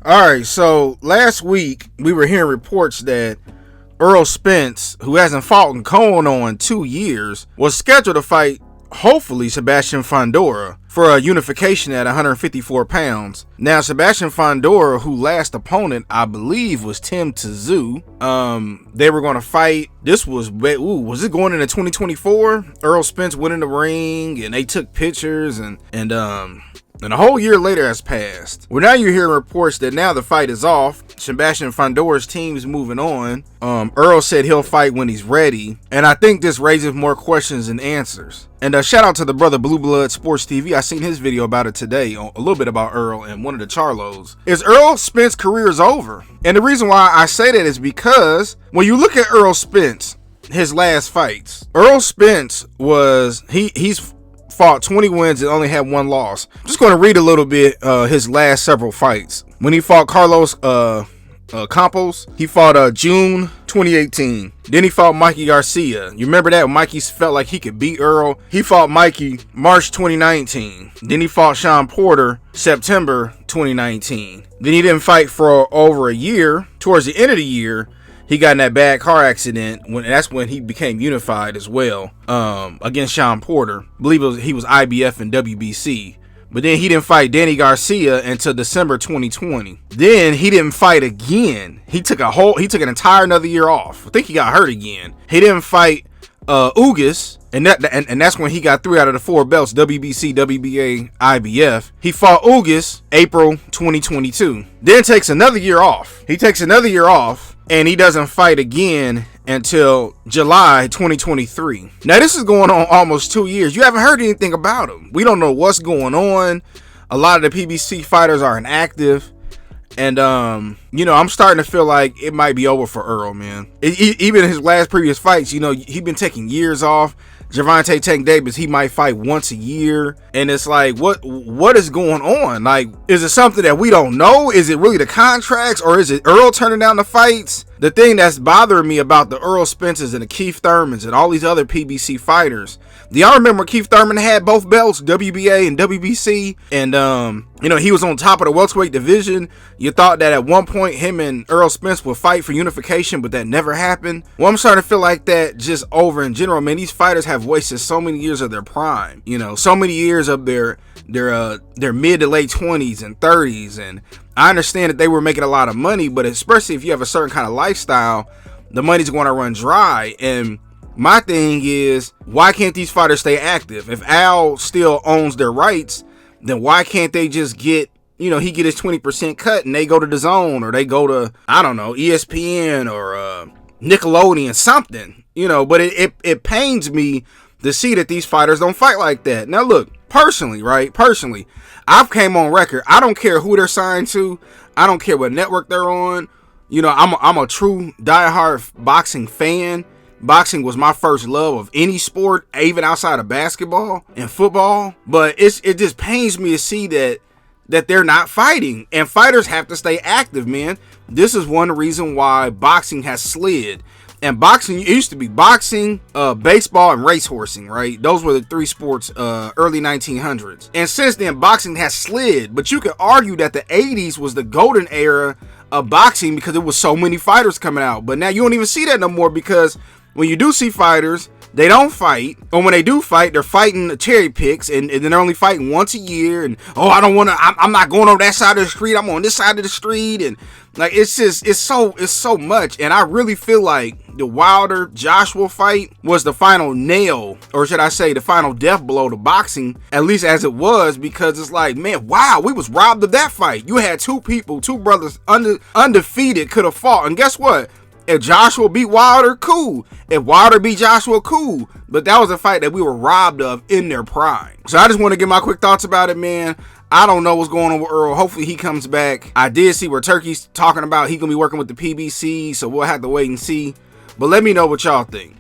All right, so last week we were hearing reports that Errol Spence, who hasn't fought in going on 2 years, was scheduled to fight, hopefully, Sebastian FOUNDORA for a unification at 154 pounds. Now, Sebastian FOUNDORA, who last opponent, I believe, was Tim Tszyu. They were going to fight. This was it going into 2024? Errol Spence went in the ring, and they took pictures, and a whole year later has passed. Well, now you're hearing reports that now the fight is off. Sebastian FOUNDORA's team is moving on. Errol said he'll fight when he's ready. And I think this raises more questions than answers. And shout out to the brother Blue Blood Sports TV. I seen his video about it today, a little bit about Errol and one of the Charlos. Is Errol Spence's career is over? And the reason why I say that is because when you look at Errol Spence, his last fights, Errol Spence he's fought 20 wins and only had 1 loss. I'm just going to read a little bit his last several fights. When he fought Carlos Campos, he fought June 2018. Then he fought Mikey Garcia. You remember that? Mikey felt like he could beat Errol. He fought Mikey March 2019. Then he fought Sean Porter September 2019. Then he didn't fight for over a year. Towards the end of the year, he got in that bad car accident. That's when he became unified as well, against Sean Porter. I believe he was IBF and WBC. But then he didn't fight Danny Garcia until December 2020. Then he didn't fight again. He took an entire another year off. I think he got hurt again. He didn't fight Ugas, and that's when he got 3 out of the 4 belts: WBC, WBA, IBF. He fought Ugas April 2022. Then takes another year off. He takes another year off, and he doesn't fight again until July 2023. Now, this is going on almost 2 years. You haven't heard anything about him. We don't know what's going on. A lot of the PBC fighters are inactive. And, I'm starting to feel like it might be over for Errol, man. Even his last previous fights, he's been taking years off. Gervonta Tank Davis, he might fight once a year. And it's like, what is going on? Like, is it something that we don't know? Is it really the contracts, or is it Errol turning down the fights? The thing that's bothering me about the Errol Spences and the Keith Thurmans and all these other PBC fighters, do y'all remember Keith Thurman had both belts, WBA and WBC? And, he was on top of the welterweight division. You thought that at one point him and Errol Spence would fight for unification, but that never happened. Well, I'm starting to feel like that just over in general. Man, these fighters have wasted so many years of their prime. So many years of their mid to late 20s and 30s. And I understand that they were making a lot of money, but especially if you have a certain kind of lifestyle, the money's going to run dry. And my thing is, why can't these fighters stay active? If Al still owns their rights, then why can't they just get, he get his 20% cut and they go to DAZN, or they go to, I don't know, ESPN or Nickelodeon, something, but it pains me to see that these fighters don't fight like that. Now, look, personally, I've came on record. I don't care who they're signed to. I don't care what network they're on. I'm a true diehard boxing fan. Boxing was my first love of any sport, even outside of basketball and football. But it just pains me to see that they're not fighting. And fighters have to stay active, man. This is one reason why boxing has slid. And boxing, it used to be boxing, baseball, and racehorsing, right? Those were the 3 sports, early 1900s. And since then, boxing has slid. But you could argue that the 80s was the golden era of boxing because there was so many fighters coming out. But now you don't even see that no more, because when you do see fighters, they don't fight. Or when they do fight, they're fighting the cherry picks, and then they're only fighting once a year. And, I'm not going on that side of the street. I'm on this side of the street. And like, it's so much. And I really feel like the Wilder Joshua fight was the final nail, or should I say the final death blow to boxing, at least as it was, because it's like, man, wow, we was robbed of that fight. You had two brothers undefeated, could have fought. And guess what? If Joshua beat Wilder, cool. If Wilder beat Joshua, cool. But that was a fight that we were robbed of in their prime. So I just want to get my quick thoughts about it, man. I don't know what's going on with Errol. Hopefully he comes back. I did see where Turkey's talking about he gonna be working with the PBC, so we'll have to wait and see. But let me know what y'all think.